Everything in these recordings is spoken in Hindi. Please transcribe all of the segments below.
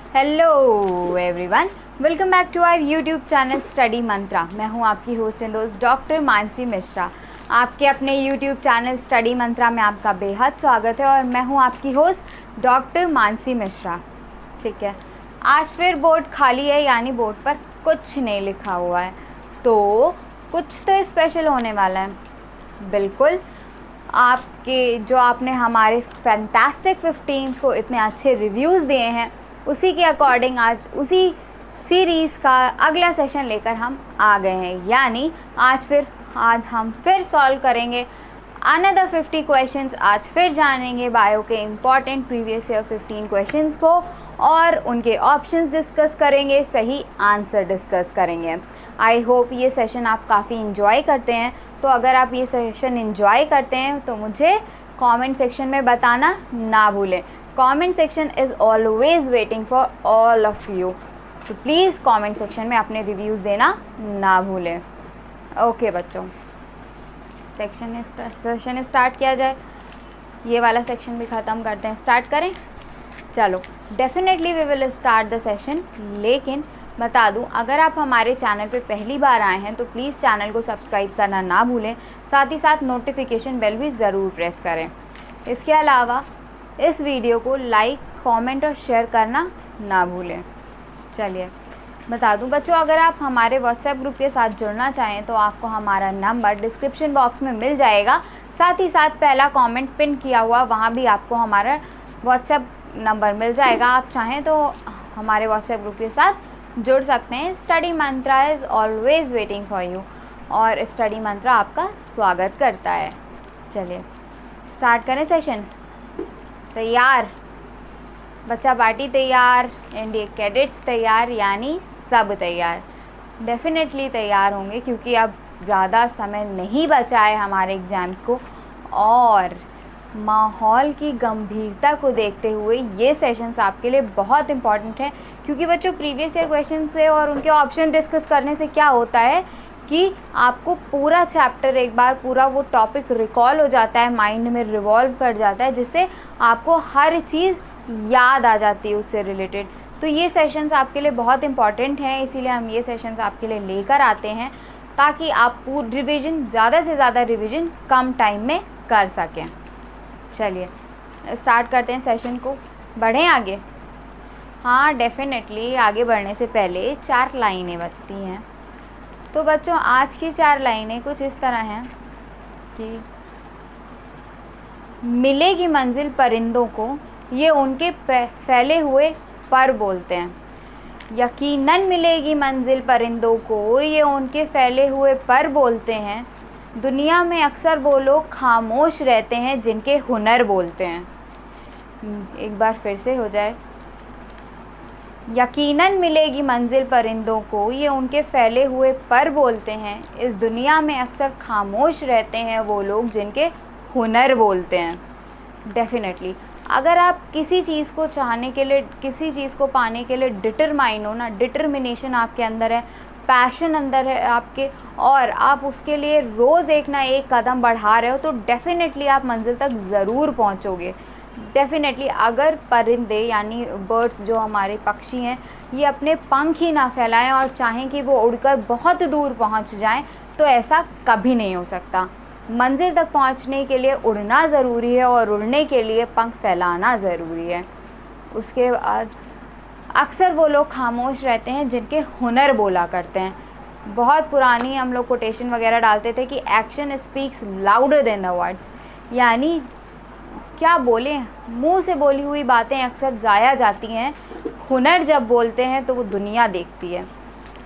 Hello everyone, welcome back to our YouTube channel study mantra. मैं हूं आपकी होस्ट एंड दोस्त डॉक्टर मानसी मिश्रा। आपके अपने यूट्यूब चैनल स्टडी मंत्रा में आपका बेहद स्वागत है और मैं हूं आपकी होस्ट डॉक्टर मानसी मिश्रा। ठीक है, आज फिर बोर्ड खाली है, यानी बोर्ड पर कुछ नहीं लिखा हुआ है, तो कुछ तो स्पेशल होने वाला है। बिल्कुल, आपके जो आपने हमारे फैंटास्टिक 15 को इतने अच्छे रिव्यूज़ दिए हैं, उसी के अकॉर्डिंग आज उसी सीरीज़ का अगला सेशन लेकर हम आ गए हैं। यानी आज हम फिर सॉल्व करेंगे अनदर 50 क्वेश्चंस। आज फिर जानेंगे बायो के इम्पॉर्टेंट प्रीवियस ईयर 15 क्वेश्चंस को और उनके ऑप्शंस डिस्कस करेंगे, सही आंसर डिस्कस करेंगे। आई होप ये सेशन आप काफ़ी इन्जॉय करते हैं। तो अगर आप ये सेशन इन्जॉय करते हैं तो मुझे कमेंट सेक्शन में बताना ना भूलें। Comment section is always waiting for all of you, तो प्लीज़ कमेंट सेक्शन में अपने रिव्यूज़ देना ना भूलें। ओके बच्चों, सेशन स्टार्ट किया जाए। ये वाला सेक्शन भी ख़त्म करते हैं, स्टार्ट करें। चलो, definitely we will start the session. लेकिन बता दूं, अगर आप हमारे चैनल पे पहली बार आए हैं तो प्लीज़ चैनल को सब्सक्राइब करना ना भूलें, साथ ही साथ नोटिफिकेशन बेल भी ज़रूर प्रेस करें। इसके अलावा इस वीडियो को लाइक, कमेंट और शेयर करना ना भूलें। चलिए बता दूं बच्चों, अगर आप हमारे व्हाट्सएप ग्रुप के साथ जुड़ना चाहें तो आपको हमारा नंबर डिस्क्रिप्शन बॉक्स में मिल जाएगा। साथ ही साथ पहला कमेंट पिन किया हुआ, वहाँ भी आपको हमारा व्हाट्सएप नंबर मिल जाएगा। आप चाहें तो हमारे व्हाट्सएप ग्रुप के साथ जुड़ सकते हैं। Study Mantra is always waiting for you और स्टडी मंत्रा आपका स्वागत करता है। चलिए स्टार्ट करें सेशन। तैयार बच्चा पार्टी तैयार, इंडिया कैडेट्स तैयार, यानी सब तैयार। डेफिनेटली तैयार होंगे क्योंकि अब ज़्यादा समय नहीं बचा है हमारे एग्ज़ाम्स को, और माहौल की गंभीरता को देखते हुए ये सेशंस आपके लिए बहुत इम्पॉर्टेंट है। क्योंकि बच्चों, प्रीवियस ईयर क्वेश्चन से और उनके ऑप्शन डिस्कस करने से क्या होता है कि आपको पूरा चैप्टर एक बार पूरा वो टॉपिक रिकॉल हो जाता है, माइंड में रिवॉल्व कर जाता है, जिससे आपको हर चीज़ याद आ जाती है उससे रिलेटेड। तो ये सेशंस आपके लिए बहुत इम्पॉर्टेंट हैं, इसीलिए हम ये सेशंस आपके लिए लेकर आते हैं ताकि आप पूरी रिवीजन, ज़्यादा से ज़्यादा रिवीजन कम टाइम में कर सकें। चलिए स्टार्ट करते हैं सेशन को। बढ़ें आगे। हाँ, डेफिनेटली आगे बढ़ने से पहले 4 लाइनें बचती हैं। तो बच्चों, आज की 4 लाइनें कुछ इस तरह हैं कि मिलेगी मंजिल परिंदों को, ये उनके फैले हुए पर बोलते हैं। यकीनन मिलेगी मंजिल परिंदों को, ये उनके फैले हुए पर बोलते हैं। दुनिया में अक्सर वो लोग खामोश रहते हैं जिनके हुनर बोलते हैं। एक बार फिर से हो जाए। यकीनन मिलेगी मंजिल परिंदों को, ये उनके फैले हुए पर बोलते हैं। इस दुनिया में अक्सर खामोश रहते हैं वो लोग जिनके हुनर बोलते हैं। डेफिनेटली अगर आप किसी चीज़ को चाहने के लिए, किसी चीज़ को पाने के लिए डिटरमाइन हो ना, डिटर्मिनेशन आपके अंदर है, पैशन अंदर है आपके, और आप उसके लिए रोज़ एक ना एक कदम बढ़ा रहे हो, तो डेफिनेटली आप मंजिल तक ज़रूर पहुंचोगे। डेफिनेटली अगर परिंदे यानी बर्ड्स, जो हमारे पक्षी हैं, ये अपने पंख ही ना फैलाएं और चाहें कि वो उड़कर बहुत दूर पहुंच जाएं, तो ऐसा कभी नहीं हो सकता। मंजिल तक पहुंचने के लिए उड़ना ज़रूरी है और उड़ने के लिए पंख फैलाना ज़रूरी है। उसके बाद अक्सर वो लोग खामोश रहते हैं जिनके हुनर बोला करते हैं। बहुत पुरानी हम लोग कोटेशन वगैरह डालते थे कि action speaks louder than the words, यानी क्या बोले, मुंह से बोली हुई बातें अक्सर ज़ाया जाती हैं, हुनर जब बोलते हैं तो वो दुनिया देखती है।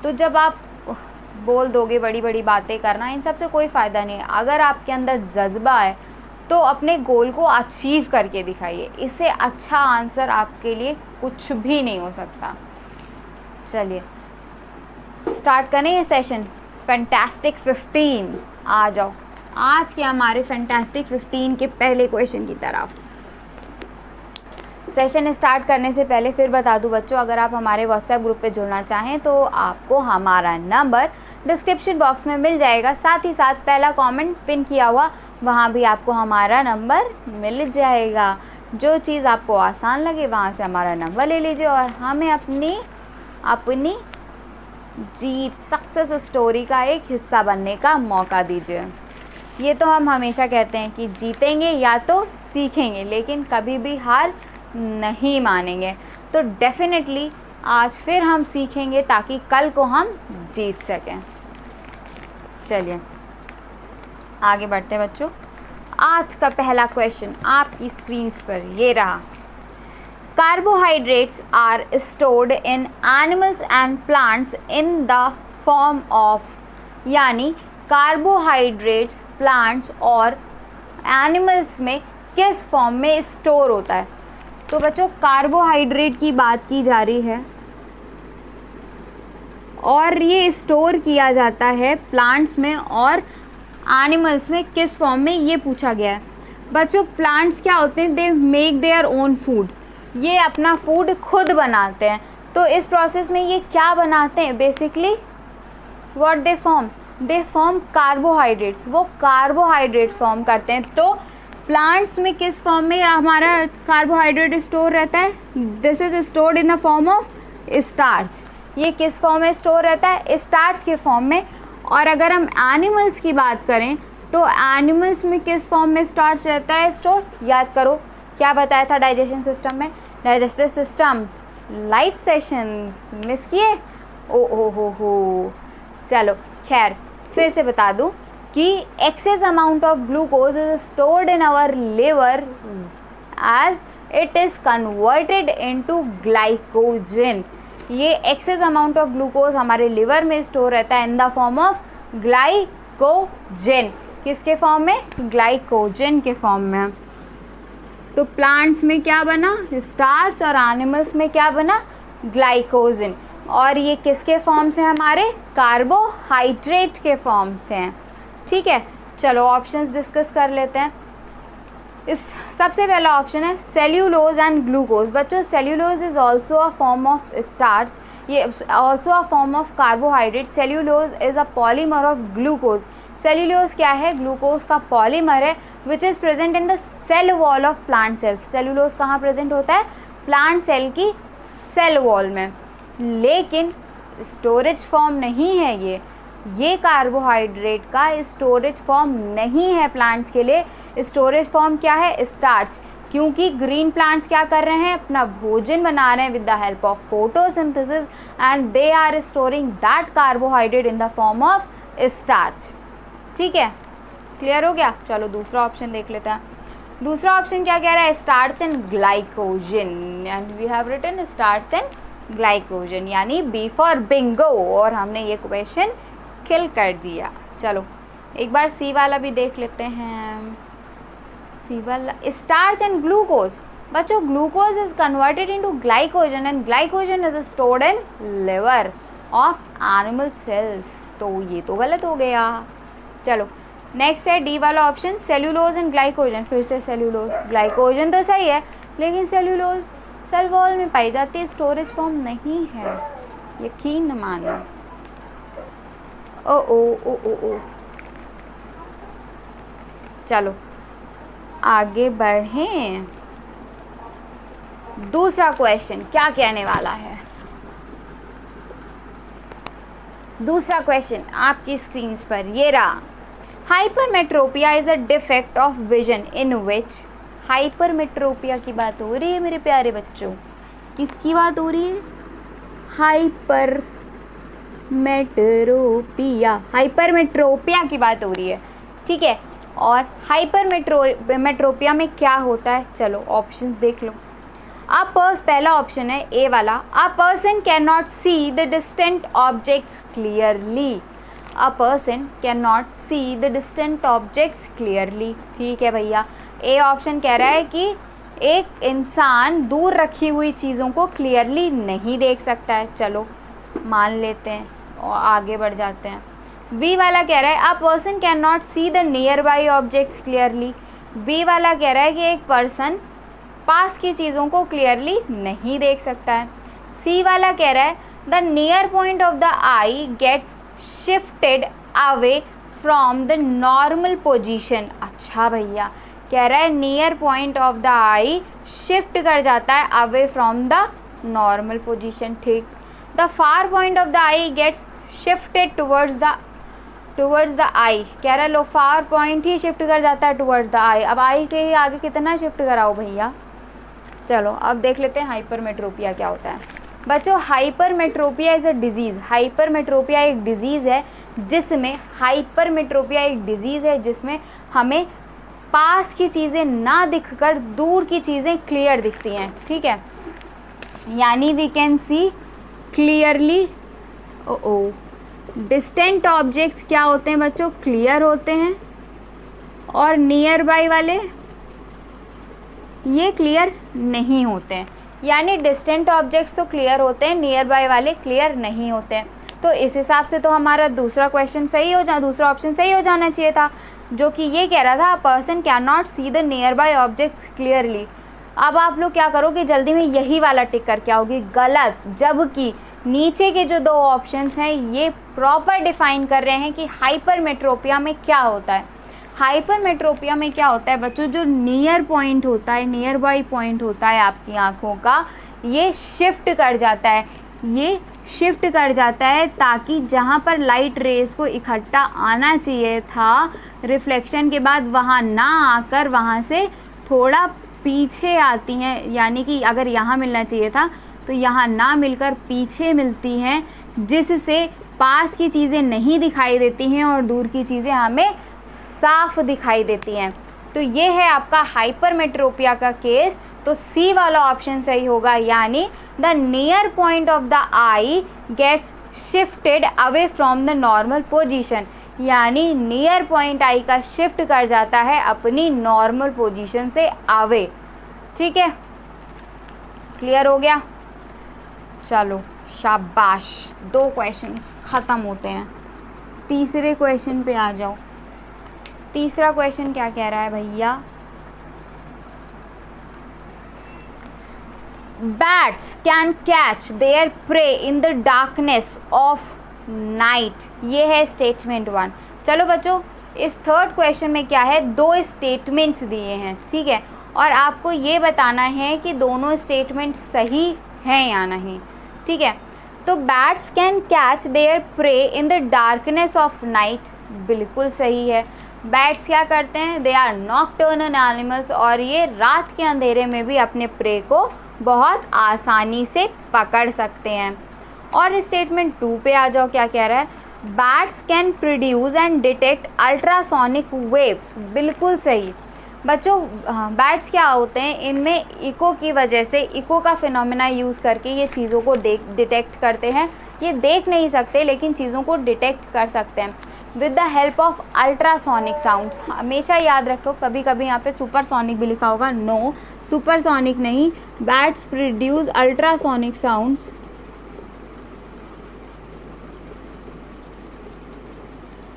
तो जब आप बोल दोगे बड़ी बड़ी बातें करना, इन सब से कोई फ़ायदा नहीं है। अगर आपके अंदर जज्बा है तो अपने गोल को अचीव करके दिखाइए, इससे अच्छा आंसर आपके लिए कुछ भी नहीं हो सकता। चलिए स्टार्ट करें ये सेशन। फैंटास्टिक 15 आ जाओ आज के हमारे फैंटास्टिक 15 के पहले क्वेश्चन की तरफ। सेशन स्टार्ट करने से पहले फिर बता दूं बच्चों, अगर आप हमारे व्हाट्सएप ग्रुप पे जुड़ना चाहें तो आपको हमारा नंबर डिस्क्रिप्शन बॉक्स में मिल जाएगा। साथ ही साथ पहला कमेंट पिन किया हुआ, वहाँ भी आपको हमारा नंबर मिल जाएगा। जो चीज़ आपको आसान लगे वहाँ से हमारा नंबर ले लीजिए और हमें अपनी जीत, सक्सेस स्टोरी का एक हिस्सा बनने का मौका दीजिए। ये तो हम हमेशा कहते हैं कि जीतेंगे या तो सीखेंगे, लेकिन कभी भी हार नहीं मानेंगे। तो डेफिनेटली आज फिर हम सीखेंगे ताकि कल को हम जीत सकें। चलिए आगे बढ़ते हैं बच्चों। आज का पहला क्वेश्चन आपकी स्क्रीन्स पर ये रहा। Carbohydrates are stored in animals and plants in the form of, यानी कार्बोहाइड्रेट्स प्लांट्स और एनिमल्स में किस फॉर्म में स्टोर होता है। तो बच्चों कार्बोहाइड्रेट की बात की जा रही है और ये स्टोर किया जाता है प्लांट्स में और एनिमल्स में किस फॉर्म में, ये पूछा गया है। बच्चों प्लांट्स क्या होते हैं, they make their own food, ये अपना फूड खुद बनाते हैं। तो इस प्रोसेस में ये क्या बनाते हैं, basically what they form carbohydrates, वो कार्बोहाइड्रेट फॉर्म करते हैं। तो प्लांट्स में किस फॉर्म में हमारा कार्बोहाइड्रेट स्टोर रहता है, this is stored in the form of starch. ये किस फॉर्म में स्टोर रहता है, स्टार्च के फॉर्म में। और अगर हम एनिमल्स की बात करें तो एनिमल्स में किस फॉर्म में स्टार्च रहता है स्टोर, याद करो क्या बताया था डाइजेशन सिस्टम में, digestive system life sessions miss किए, ओ हो। चलो खैर फिर से बता दूं कि excess amount of glucose is stored in our liver as it is converted into glycogen. ये एक्सेस अमाउंट ऑफ ग्लूकोज हमारे लिवर में स्टोर रहता है in the form of glycogen. किसके फॉर्म में, ग्लाइकोजन के फॉर्म में। तो प्लांट्स में क्या बना, स्टार्च, और एनिमल्स में क्या बना, ग्लाइकोजन। और ये किसके फॉर्म से, हमारे कार्बोहाइड्रेट के फॉर्म से हैं। ठीक है, चलो ऑप्शंस डिस्कस कर लेते हैं। इस सबसे पहला ऑप्शन है सेल्यूलोज एंड ग्लूकोज। बच्चों cellulose is also a form of starch, ये also a form of carbohydrate. Cellulose is a polymer of glucose. Cellulose क्या है, ग्लूकोज का पॉलीमर है which is present in the cell wall of plant cells. Cellulose कहाँ प्रेजेंट होता है, प्लांट सेल की सेल वॉल में, लेकिन स्टोरेज फॉर्म नहीं है। ये कार्बोहाइड्रेट का स्टोरेज फॉर्म नहीं है प्लांट्स के लिए। स्टोरेज फॉर्म क्या है, स्टार्च, क्योंकि ग्रीन प्लांट्स क्या कर रहे हैं, अपना भोजन बना रहे हैं with the help of photosynthesis and they are storing that carbohydrate in the form of starch. ठीक है, क्लियर हो गया। चलो दूसरा ऑप्शन देख लेते हैं। दूसरा ऑप्शन क्या कह रहा है, starch and glycogen, and we have written starch and glycogen, यानी बी फॉर बिंगो। और हमने ये क्वेश्चन किल कर दिया। चलो एक बार सी वाला भी देख लेते हैं। सी वाला, स्टार्च एंड ग्लूकोज। बच्चों glucose is converted into glycogen and glycogen is stored in liver of animal cells. तो ये तो गलत हो गया। चलो नेक्स्ट है डी वाला ऑप्शन, सेल्यूलोज एंड ग्लाइकोजन। फिर से सेल्यूलोज, ग्लाइकोजन तो सही है, लेकिन सेल्यूलोज सेल वॉल में पाई जाती है, स्टोरेज फॉर्म नहीं है, यकीन न मानो। ओ। चलो आगे बढ़ें। दूसरा क्वेश्चन क्या कहने वाला है, दूसरा क्वेश्चन आपकी स्क्रीन पर ये रहा। Hypermetropia is a defect of vision in which, hypermetropia की बात हो रही है मेरे प्यारे बच्चों, किसकी बात हो रही है, हाइपरमेट्रोपिया की बात हो रही है। ठीक है, और हाइपरमेट्रोपिया में क्या होता है, चलो ऑप्शंस देख लो। पहला ऑप्शन है ए वाला, अ person cannot see the distant objects clearly. A person cannot see the distant objects clearly. ठीक है भैया, ए ऑप्शन कह रहा है कि एक इंसान दूर रखी हुई चीज़ों को क्लियरली नहीं देख सकता है। चलो मान लेते हैं और आगे बढ़ जाते हैं। बी वाला कह रहा है a person cannot see the nearby objects clearly. B वाला कह रहा है कि एक पर्सन पास की चीज़ों को क्लियरली नहीं देख सकता है। सी वाला कह रहा है the near point of the eye gets shifted away from the normal position. अच्छा भैया, कह रहा है near point of the eye shift कर जाता है away from the normal position, ठीक। The far point of the eye gets shifted towards the eye, कह रहा है लो फार पॉइंट ही शिफ्ट कर जाता है टुवर्ड्स द आई। अब आई के आगे कितना शिफ्ट कराओ भैया। चलो अब देख लेते हैं हाइपरमेट्रोपिया क्या होता है। बच्चों hypermetropia is a disease, hypermetropia एक डिजीज़ है जिसमें हमें पास की चीज़ें ना दिखकर दूर की चीज़ें क्लियर दिखती हैं, ठीक है। यानी we can see clearly. Distant objects क्या होते हैं बच्चों, क्लियर होते हैं, और नियर बाई वाले ये क्लियर नहीं होते हैं। यानी डिस्टेंट ऑब्जेक्ट्स तो क्लियर होते हैं, नियर बाई वाले क्लियर नहीं होते हैं। तो इस हिसाब से तो हमारा दूसरा ऑप्शन सही हो जाना चाहिए था, जो कि ये कह रहा था अ person cannot see the nearby objects clearly. अब आप लोग क्या करोगे, जल्दी में यही वाला टिक करके आओगे, गलत। जबकि नीचे के जो दो ऑप्शंस हैं ये प्रॉपर डिफाइन कर रहे हैं कि हाइपरमेट्रोपिया में क्या होता है। हाइपरमेट्रोपिया में क्या होता है बच्चों, जो नियर पॉइंट होता है, नियर बाई पॉइंट होता है आपकी आँखों का, ये शिफ्ट कर जाता है, ताकि जहाँ पर लाइट रेज को इकट्ठा आना चाहिए था रिफ्लेक्शन के बाद, वहाँ ना आकर वहाँ से थोड़ा पीछे आती हैं। यानी कि अगर यहाँ मिलना चाहिए था तो यहाँ ना मिलकर पीछे मिलती हैं, जिससे पास की चीज़ें नहीं दिखाई देती हैं और दूर की चीज़ें हमें साफ दिखाई देती हैं। तो ये है आपका हाइपरमेट्रोपिया का केस। तो सी वाला ऑप्शन सही होगा, यानी the near point of the eye gets shifted away from the normal position, यानी नियर पॉइंट आई का शिफ्ट कर जाता है अपनी नॉर्मल पोजीशन से अवे, ठीक है। क्लियर हो गया। चलो शाबाश, 2 क्वेश्चंस ख़त्म होते हैं। तीसरे क्वेश्चन पे आ जाओ। तीसरा क्वेश्चन क्या कह रहा है भैया, bats can catch their prey in the darkness of night. ये है स्टेटमेंट 1। चलो बच्चों, इस थर्ड क्वेश्चन में क्या है, 2 स्टेटमेंट्स दिए हैं, ठीक है, और आपको ये बताना है कि दोनों स्टेटमेंट सही हैं या नहीं, ठीक है। तो bats can catch their prey in the darkness of night, बिल्कुल सही है। बैट्स क्या करते हैं, दे आर नॉकटर्नल एनिमल्स, और ये रात के अंधेरे में भी अपने प्रे को बहुत आसानी से पकड़ सकते हैं। और स्टेटमेंट 2 पे आ जाओ, क्या कह रहा है, bats can produce and detect ultrasonic waves, बिल्कुल सही। बच्चों बैट्स क्या होते हैं, इनमें इको की वजह से, इको का फिनोमेना यूज़ करके ये चीज़ों को डिटेक्ट करते हैं। ये देख नहीं सकते लेकिन चीज़ों को डिटेक्ट कर सकते हैं with the help of ultrasonic sounds. हमेशा याद रखो, कभी कभी यहाँ पे सुपरसोनिक भी लिखा होगा, नो सुपरसोनिक नहीं, बैट्स प्रोड्यूस अल्ट्रासोनिक साउंड्स,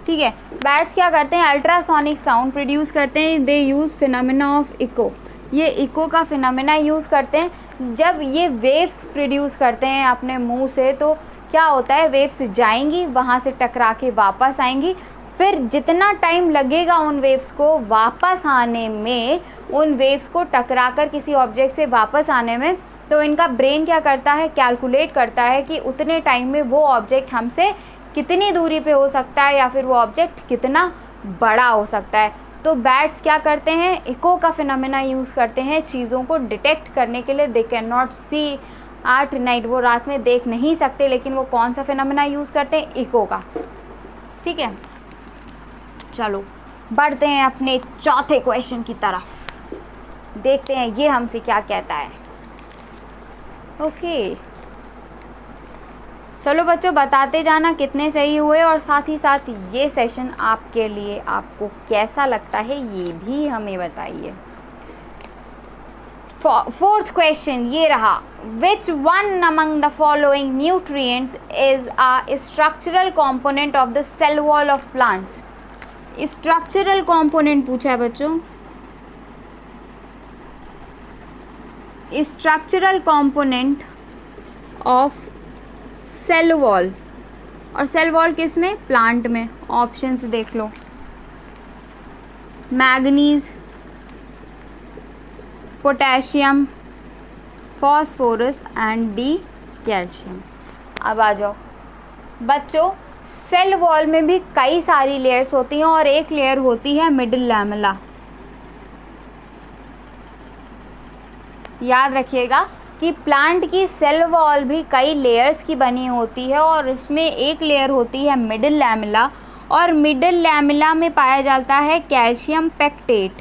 ठीक है। बैट्स क्या करते हैं, अल्ट्रासोनिक साउंड प्रोड्यूस करते हैं, दे यूज़ फिनोमेना ऑफ इको, ये इको का फिनोमेना यूज़ करते हैं। जब ये वेव्स प्रोड्यूस करते हैं अपने मुंह से, तो क्या होता है, वेव्स जाएंगी, वहाँ से टकरा के वापस आएंगी, फिर जितना टाइम लगेगा उन वेव्स को वापस आने में, उन वेव्स को टकरा कर किसी ऑब्जेक्ट से वापस आने में, तो इनका ब्रेन क्या करता है, कैलकुलेट करता है कि उतने टाइम में वो ऑब्जेक्ट हमसे कितनी दूरी पे हो सकता है, या फिर वो ऑब्जेक्ट कितना बड़ा हो सकता है। तो बैट्स क्या करते हैं, इको का फिनोमेना यूज़ करते हैं चीज़ों को डिटेक्ट करने के लिए। They cannot see at night, वो रात में देख नहीं सकते, लेकिन वो कौन सा फिनोमेना यूज़ करते हैं, इको का, ठीक है। चलो बढ़ते हैं अपने चौथे क्वेश्चन की तरफ, देखते हैं ये हमसे क्या कहता है। ओके चलो बच्चों, बताते जाना कितने सही हुए, और साथ ही साथ ये सेशन आपके लिए आपको कैसा लगता है ये भी हमें बताइए। 4th क्वेश्चन ये रहा, which one among the following nutrients is a structural component of the cell wall of plants. Structural component पूछा है बच्चों, structural component of cell wall, और सेल वॉल किस में, प्लांट में। ऑप्शंस देख लो, manganese, potassium, phosphorus and D calcium. अब आ जाओ बच्चों, सेल वॉल में भी कई सारी लेयर्स होती हैं और एक लेयर होती है मिडिल लैमेला। याद रखिएगा कि प्लांट की सेल वॉल भी कई लेयर्स की बनी होती है और उसमें एक लेयर होती है मिडिल लैमेला, और मिडिल लैमेला में पाया जाता है कैल्शियम पेक्टेट।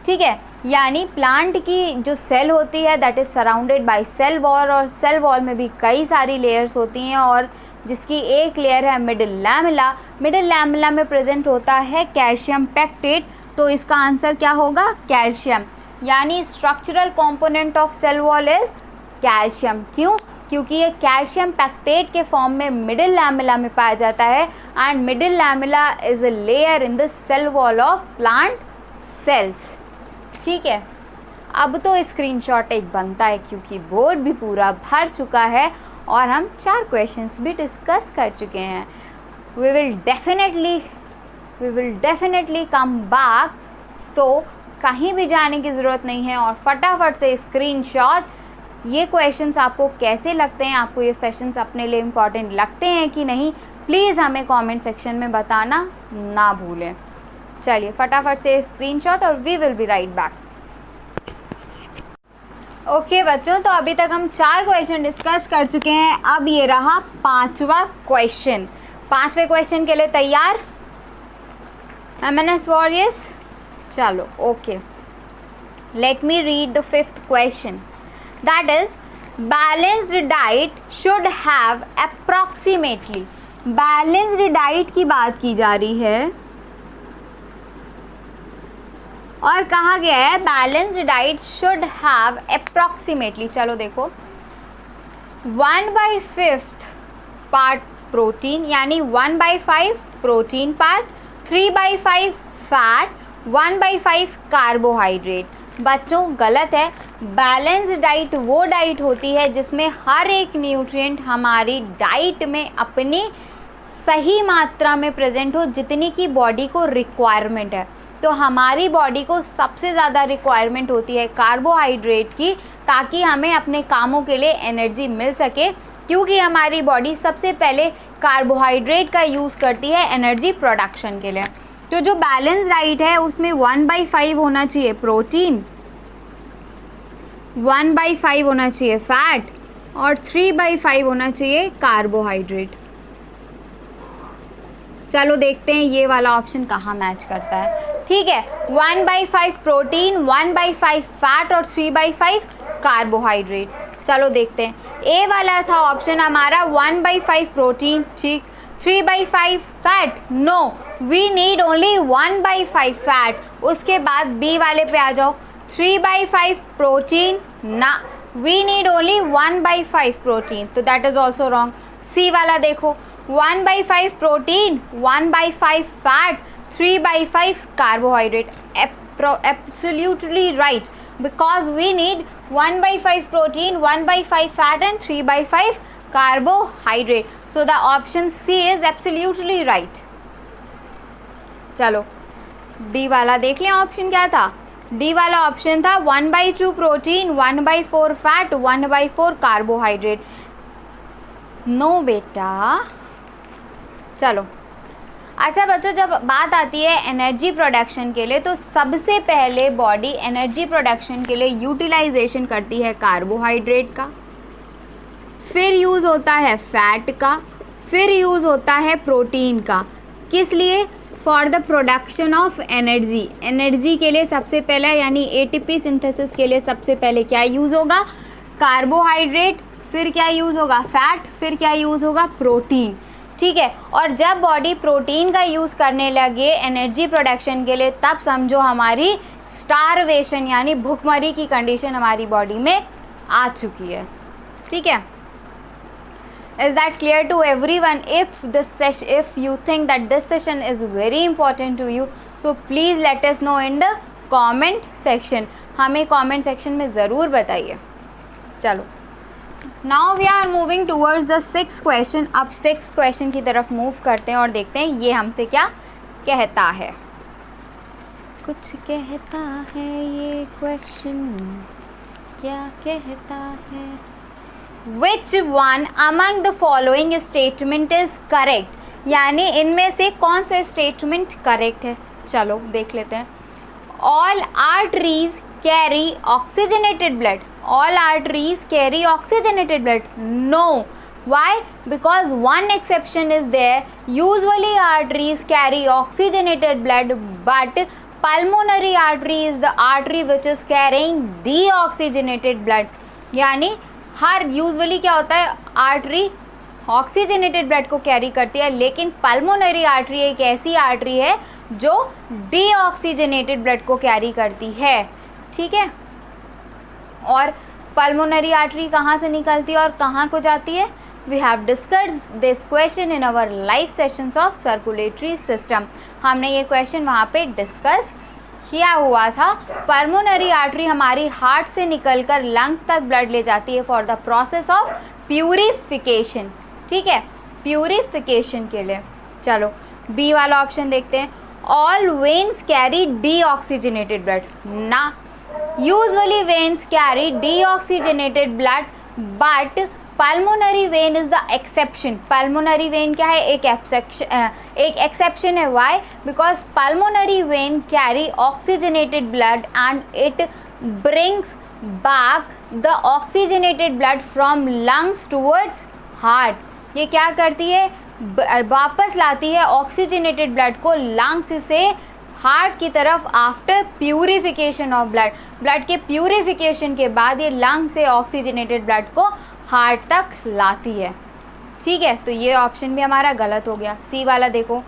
ठीक है, यानी प्लांट की जो सेल होती है that is surrounded by cell wall, और सेल वॉल में भी कई सारी लेयर्स होती हैं और जिसकी एक लेयर है मिडिल लैमेला। मिडिल लैमेला में प्रेजेंट होता है कैल्शियम पेक्टेट, तो इसका आंसर क्या होगा? कैल्शियम। यानी structural component of cell wall is calcium. क्यों? क्योंकि ये कैल्शियम पेक्टेट के फॉर्म में मिडिल लैमेला में पाया जाता है, and middle lamella is a layer in the cell wall of plant cells. ठीक है, अब तो स्क्रीनशॉट एक बनता है क्योंकि बोर्ड भी पूरा भर चुका है और हम 4 क्वेश्चंस भी डिस्कस कर चुके हैं। We will definitely come back, तो कहीं भी जाने की ज़रूरत नहीं है और फटाफट से स्क्रीनशॉट। ये क्वेश्चंस आपको कैसे लगते हैं, आपको ये सेशंस अपने लिए इम्पॉर्टेंट लगते हैं कि नहीं, प्लीज़ हमें कमेंट सेक्शन में बताना ना भूलें। चलिए फटाफट से स्क्रीनशॉट और we will be right back. Okay बच्चों, तो अभी तक हम 4 क्वेश्चन डिस्कस कर चुके हैं। अब ये रहा 5वां क्वेश्चन। 5वें क्वेश्चन के लिए तैयार? MNS वॉरियर्स, चलो okay, let me read the 5th question, that is balanced diet should have approximately. Balanced diet की बात की जा रही है और कहा गया है balanced diet should have approximately, चलो देखो, 1/5 पार्ट प्रोटीन, यानी 1/5 प्रोटीन पार्ट, 3/5 फैट, 1/5 कार्बोहाइड्रेट। बच्चों गलत है। बैलेंस्ड डाइट वो डाइट होती है जिसमें हर एक न्यूट्रिएंट हमारी डाइट में अपनी सही मात्रा में प्रेजेंट हो, जितनी की बॉडी को रिक्वायरमेंट है। तो हमारी बॉडी को सबसे ज़्यादा रिक्वायरमेंट होती है कार्बोहाइड्रेट की, ताकि हमें अपने कामों के लिए एनर्जी मिल सके, क्योंकि हमारी बॉडी सबसे पहले कार्बोहाइड्रेट का यूज़ करती है एनर्जी प्रोडक्शन के लिए। तो जो बैलेंस डाइट है उसमें 1/5 होना चाहिए प्रोटीन, 1/5 होना चाहिए फैट और 3/5 होना चाहिए कार्बोहाइड्रेट। चलो देखते हैं ये वाला ऑप्शन कहाँ मैच करता है। ठीक है, 1/5 प्रोटीन, 1/5 फैट और 3/5 कार्बोहाइड्रेट। चलो देखते हैं, ए वाला था ऑप्शन हमारा 1/5 प्रोटीन, ठीक, 3/5 fat, no, we need only 1/5 fat. उसके बाद बी वाले पे आ जाओ, 3/5 प्रोटीन, ना, वी नीड ओनली 1/5 प्रोटीन, तो that is also wrong. C वाला देखो, 1/5 protein, 1/5 fat, 3/5 carbohydrate. Absolutely right, because we need 1/5 protein, 1/5 fat and 3/5 carbohydrate. So the option C is absolutely right. चलो डी वाला देख लें, ऑप्शन क्या था? डी वाला ऑप्शन था 1/2 प्रोटीन, 1/4 फैट, 1/4 कार्बोहाइड्रेट। नो बेटा। चलो अच्छा बच्चों, जब बात आती है एनर्जी प्रोडक्शन के लिए, तो सबसे पहले बॉडी एनर्जी प्रोडक्शन के लिए यूटिलाइजेशन करती है कार्बोहाइड्रेट का, फिर यूज़ होता है फैट का, फिर यूज़ होता है प्रोटीन का। किस लिए? For the production of energy. Energy के लिए सबसे पहले, यानी एटीपी सिंथेसिस के लिए सबसे पहले क्या यूज़ होगा? कार्बोहाइड्रेट, फिर क्या यूज़ होगा? फैट, फिर क्या यूज़ होगा? प्रोटीन। ठीक है, और जब बॉडी प्रोटीन का यूज़ करने लगे एनर्जी प्रोडक्शन के लिए, तब समझो हमारी स्टारवेशन यानी भूखमरी की कंडीशन हमारी बॉडी में आ चुकी है। ठीक है, is that clear to everyone? If you think that this session is very important to you, so please let us know in the comment section. हमें कमेंट सेक्शन में ज़रूर बताइए। चलो now we are moving towards the 6th question. अब 6th क्वेश्चन की तरफ मूव करते हैं और देखते हैं ये हमसे क्या कहता है। कुछ कहता है ये क्वेश्चन, क्या कहता है? Which one among the following statement is correct? यानी इनमें से कौन सा स्टेटमेंट करेक्ट है? चलो देख लेते हैं. All arteries carry oxygenated blood. All arteries carry oxygenated blood. No. Why? Because one exception is there. Usually arteries carry oxygenated blood, but pulmonary artery is the artery which is carrying deoxygenated blood. यानी हर यूजुअली क्या होता है, आर्टरी ऑक्सीजनेटेड ब्लड को कैरी करती है, लेकिन पल्मोनरी आर्टरी एक ऐसी आर्टरी है जो डीऑक्सीजनेटेड ब्लड को कैरी करती है. ठीक है. और पल्मोनरी आर्टरी कहाँ से निकलती है और कहाँ को जाती है? We have discussed this question in our live sessions of circulatory system. हमने ये क्वेश्चन वहाँ पे डिस्कस किया हुआ था. पल्मोनरी आर्टरी हमारी हार्ट से निकलकर लंग्स तक ब्लड ले जाती है for the process of purification. ठीक है, प्यूरिफिकेशन के लिए. चलो बी वाला ऑप्शन देखते हैं. All veins carry deoxygenated blood. ना, usually veins carry deoxygenated blood, but pulmonary vein is the exception. Pulmonary vein क्या है? एक एक्सेप्शन है. Why? Because pulmonary vein carry oxygenated blood and it brings back the oxygenated blood from lungs towards heart. ये क्या करती है? वापस लाती है ऑक्सीजनेटेड ब्लड को लंग्स से हार्ट की तरफ after purification of blood. Blood के प्यूरिफिकेशन के बाद ये लंग से ऑक्सीजनेटेड ब्लड को हार्ट तक लाती है. ठीक है, तो ये ऑप्शन भी हमारा गलत हो गया. सी वाला देखो.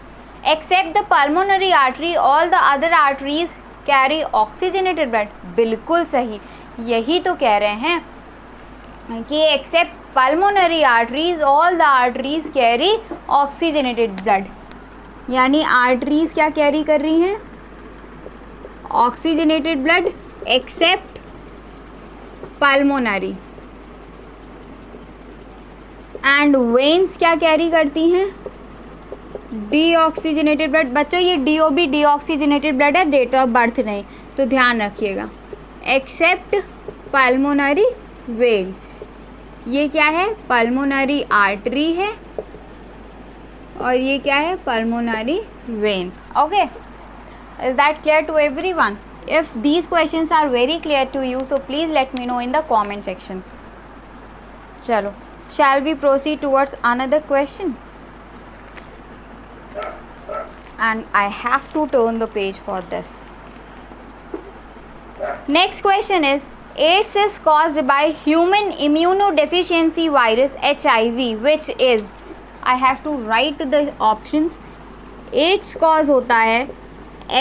Except the pulmonary artery all the other arteries carry oxygenated blood. बिल्कुल सही, यही तो कह रहे हैं कि except pulmonary arteries all the arteries carry oxygenated blood. यानी आर्टरीज क्या कैरी कर रही हैं? Oxygenated blood, except pulmonary. And veins क्या कैरी करती हैं? Deoxygenated blood. बच्चों ये डीओ भी डीऑक्सीजनेटेड ब्लड है, डेट ऑफ बर्थ नहीं, तो ध्यान रखिएगा. Except pulmonary vein. ये क्या है? पल्मोनरी आर्टरी है और ये क्या है? Pulmonary vein. Okay, is that clear to everyone? If these questions are very clear to you, so please let me know in the comment section. चलो, shall we proceed towards another question? And I have to turn the page for this. Next question is, AIDS is caused by human immunodeficiency virus HIV, which is, I have to write the options. AIDS cause होता है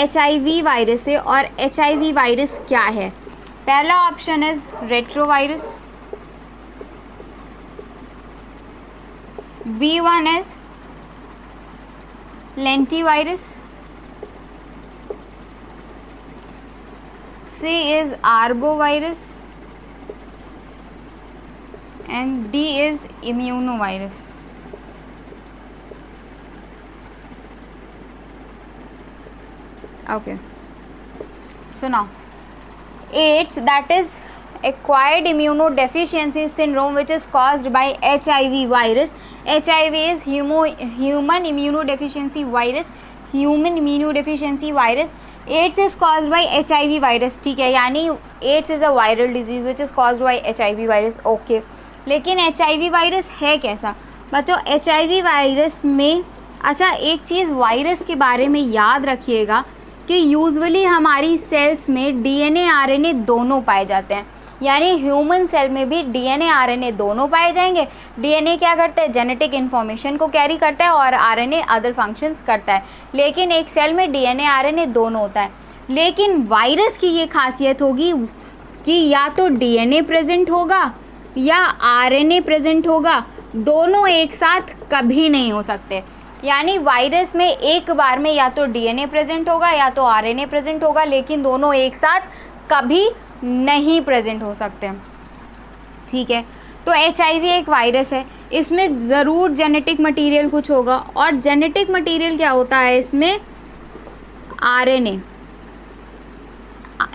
HIV वायरस से, और HIV वायरस क्या है? पहला option is retrovirus. B1 is lentivirus. C is arbovirus and D is immunovirus. Okay, so now AIDS, that is acquired immunodeficiency syndrome, which is caused by HIV virus. HIV is human immunodeficiency virus. Human immunodeficiency virus. AIDS is caused by HIV virus. ठीक है, यानी AIDS is a viral disease which is caused by HIV virus. Okay, लेकिन HIV वायरस है कैसा? बच्चों HIV वायरस में, अच्छा एक चीज़ वायरस के बारे में याद रखिएगा कि यूजुअली हमारी सेल्स में DNA RNA दोनों पाए जाते हैं. यानी ह्यूमन सेल में भी DNA RNA दोनों पाए जाएंगे. DNA क्या करता है? जेनेटिक इन्फॉर्मेशन को कैरी करता है और RNA अदर फंक्शंस करता है. लेकिन एक सेल में DNA RNA दोनों होता है. लेकिन वायरस की ये खासियत होगी कि या तो DNA प्रेजेंट होगा या RNA प्रेजेंट होगा, दोनों एक साथ कभी नहीं हो सकते. यानी वायरस में एक बार में या तो DNA प्रेजेंट होगा या तो RNA प्रेजेंट होगा, लेकिन दोनों एक साथ कभी नहीं प्रेजेंट हो सकते. ठीक है, तो HIV एक वायरस है, इसमें ज़रूर जेनेटिक मटेरियल कुछ होगा. और जेनेटिक मटेरियल क्या होता है इसमें? RNA.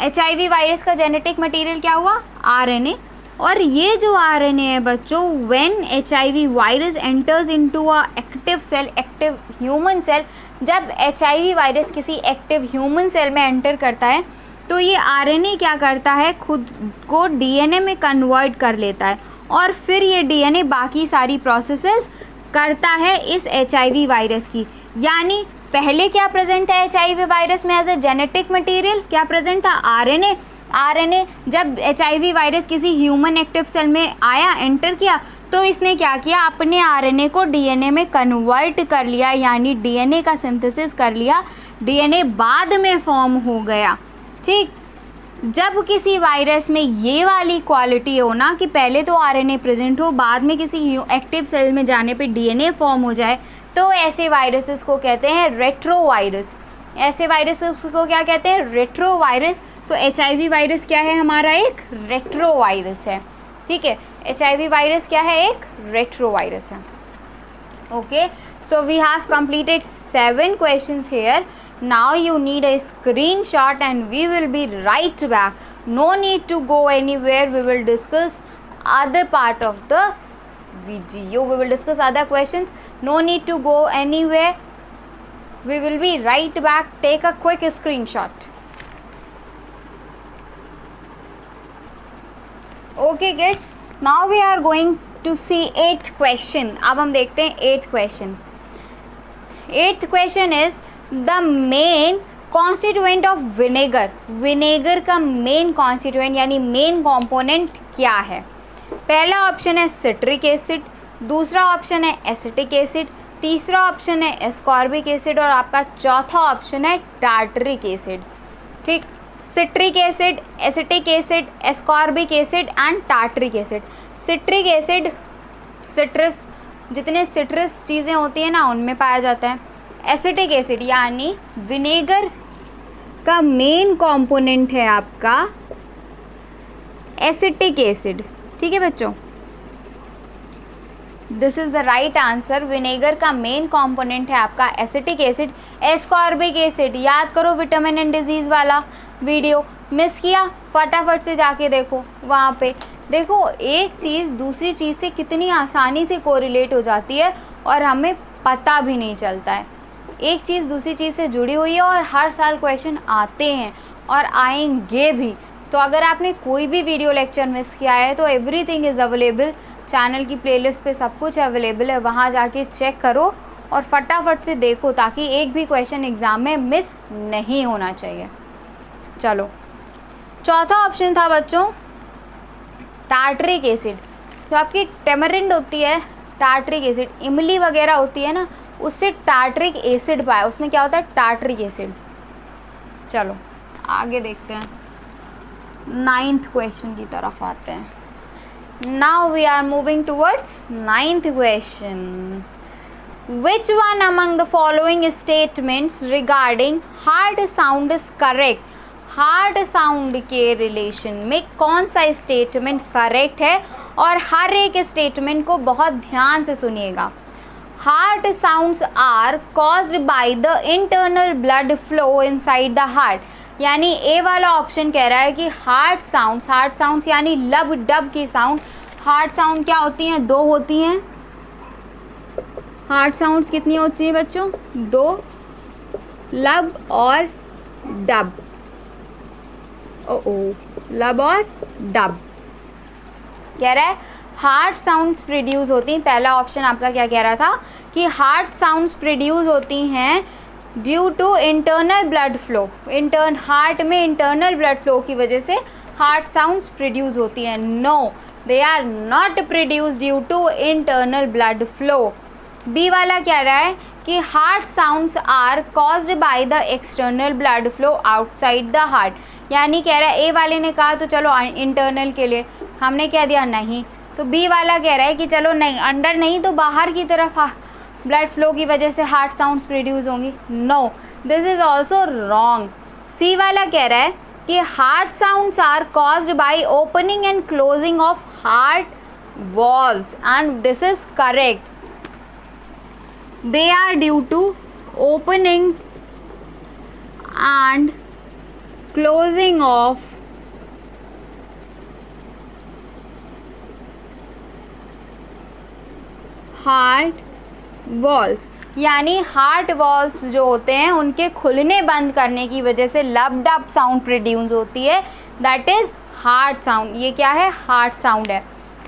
HIV वायरस का जेनेटिक मटेरियल क्या हुआ? RNA। और ये जो RNA है बच्चों, when HIV virus enters into a active cell, active human cell, जब HIV वायरस किसी एक्टिव ह्यूमन सेल में एंटर करता है तो ये RNA क्या करता है, खुद को DNA में कन्वर्ट कर लेता है और फिर ये DNA बाकी सारी प्रोसेसेस करता है इस HIV वायरस की। यानी पहले क्या प्रेजेंट है HIV वायरस में एज ए जेनेटिक मटेरियल? क्या प्रेजेंट था? RNA। जब HIV वायरस किसी ह्यूमन एक्टिव सेल में आया, एंटर किया, तो इसने क्या किया, अपने RNA को DNA में कन्वर्ट कर लिया, यानी DNA का सिंथेसिस कर लिया, DNA बाद में फॉर्म हो गया। ठीक, जब किसी वायरस में ये वाली क्वालिटी हो ना कि पहले तो RNA प्रेजेंट हो, बाद में किसी एक्टिव सेल में जाने पे DNA फॉर्म हो जाए, तो ऐसे वायरसेस को कहते हैं रेट्रोवायरस। ऐसे वायरसेस को क्या कहते हैं? रेट्रोवायरस। तो HIV वायरस क्या है हमारा? एक रेट्रोवायरस है। ठीक है, HIV वायरस क्या है? एक रेट्रोवायरस है। Okay, so we have completed 7 questions here. Now you need a screenshot and we will be right back. No need to go anywhere. We will discuss other part of the video. We will discuss other questions. No need to go anywhere. We will be right back. Take a quick screenshot. Okay kids, now we are going to see 8th question. अब हम देखते हैं 8th question. 8th question is the main constituent of vinegar. Vinegar का मेन कॉन्स्टिट्यूएंट यानी मेन कंपोनेंट क्या है? पहला ऑप्शन है सिट्रिक एसिड, दूसरा ऑप्शन है एसिटिक एसिड, तीसरा ऑप्शन है एस्कॉर्बिक एसिड और आपका चौथा ऑप्शन है टार्टरिक एसिड। ठीक, citric acid, acetic acid, ascorbic acid and tartaric acid. Citric acid citrus, जितने सिट्रस चीज़ें होती हैं ना उनमें पाया जाता है। एसिटिक एसिड यानी विनेगर का मेन कंपोनेंट है आपका एसिटिक एसिड। ठीक है बच्चों, this is the right answer. Vinegar का मेन कंपोनेंट है आपका एसिटिक एसिड। एस्कॉर्बिक एसिड, याद करो विटामिन एंड डिजीज़ वाला वीडियो, मिस किया फटाफट से जाके देखो, वहाँ पे देखो एक चीज़ दूसरी चीज़ से कितनी आसानी से कोरिलेट हो जाती है और हमें पता भी नहीं चलता है। एक चीज़ दूसरी चीज़ से जुड़ी हुई है और हर साल क्वेश्चन आते हैं और आएंगे भी। तो अगर आपने कोई भी वीडियो लेक्चर मिस किया है तो एवरीथिंग इज़ अवेलेबल, चैनल की प्लेलिस्ट पे सब कुछ अवेलेबल है, वहाँ जाके चेक करो और फटाफट से देखो ताकि एक भी क्वेश्चन एग्ज़ाम में मिस नहीं होना चाहिए। चलो, चौथा ऑप्शन था बच्चों टार्टरिक एसिड। तो आपकी टेमरिंड होती है टार्टरिक एसिड, इमली वगैरह होती है ना, उससे टार्टरिक एसिड पाया, उसमें क्या होता है? Tartaric acid. चलो आगे देखते हैं, 9th क्वेश्चन की तरफ आते हैं। Now we are moving towards 9th question. Which one among the following statements regarding heart sound is correct? Heart sound के रिलेशन में कौन सा स्टेटमेंट करेक्ट है? और हर एक स्टेटमेंट को बहुत ध्यान से सुनिएगा। Heart sounds are caused by the internal blood flow inside the heart. यानी ए वाला ऑप्शन कह रहा है कि हार्ट साउंड्स यानी लब डब की साउंड। हार्ट साउंड क्या होती हैं? 2 होती हैं। हार्ट साउंड्स कितनी होती हैं बच्चों? 2, लब और डब। लब और डब कह रहा है हार्ट साउंड्स प्रोड्यूस होती हैं। पहला ऑप्शन आपका क्या कह रहा था कि हार्ट साउंड्स प्रोड्यूस होती हैं due to internal blood flow. Heart में इंटरनल ब्लड फ्लो की वजह से हार्ट साउंड्स प्रोड्यूस होती हैं। No, they are not produce due to internal blood flow. B वाला कह रहा है कि heart sounds are caused by the external blood flow outside the heart. यानी कह रहा है ए वाले ने कहा तो चलो इंटरनल के लिए, हमने कह दिया नहीं। तो बी वाला कह रहा है कि चलो नहीं, अंदर नहीं तो बाहर की तरफ ब्लड फ्लो की वजह से हार्ट साउंड्स प्रोड्यूस होंगी। No, this is also wrong. C वाला कह रहा है कि heart sounds are caused by opening and closing of heart walls and this is correct. They are due to opening and closing of heart walls, यानी हार्ट वॉल्स जो होते हैं उनके खुलने बंद करने की वजह से लब्ड अप साउंड प्रोड्यूस होती है, दैट इज हार्ट साउंड। ये क्या है? हार्ट साउंड है।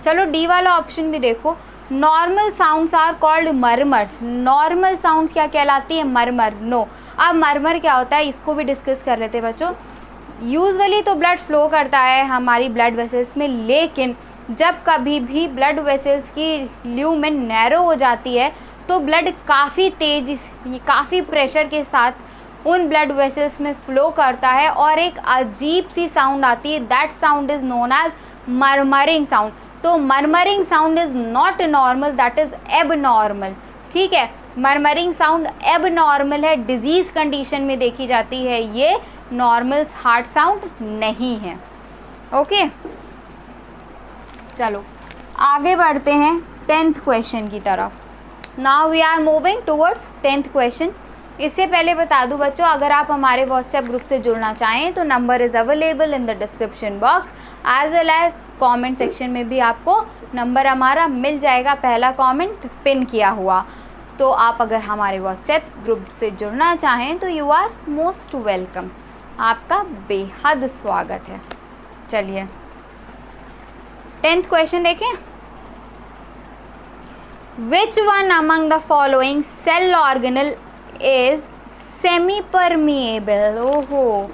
चलो डी वाला ऑप्शन भी देखो, normal sounds are called murmurs. Normal sounds क्या कहलाती है? मरमर। नो। अब मरमर क्या होता है इसको भी डिस्कस कर रहे थे बच्चों। यूजुअली तो ब्लड फ्लो करता है हमारी ब्लड वेसल्स में, लेकिन जब कभी भी ब्लड वेसल्स की ल्यूमेन नैरो हो जाती है तो ब्लड काफ़ी तेज, काफ़ी प्रेशर के साथ उन ब्लड वेसल्स में फ्लो करता है और एक अजीब सी साउंड आती है, that sound is known as murmuring sound. तो murmuring sound is not normal, that is abnormal. ठीक है, मरमरिंग साउंड एबनॉर्मल है, डिजीज़ कंडीशन में देखी जाती है, ये नॉर्मल हार्ट साउंड नहीं है। ओके, चलो आगे बढ़ते हैं 10th क्वेश्चन की तरफ। Now we are moving towards 10th question. इससे पहले बता दूं बच्चों, अगर आप हमारे व्हाट्सएप ग्रुप से जुड़ना चाहें तो number is available in the description box as well as comment section में भी आपको नंबर हमारा मिल जाएगा, पहला कमेंट पिन किया हुआ। तो आप अगर हमारे व्हाट्सएप ग्रुप से जुड़ना चाहें तो यू आर मोस्ट वेलकम, आपका बेहद स्वागत है। चलिए 10th क्वेश्चन देखें। Which one among the following cell organelle is semi permeable? ओहो,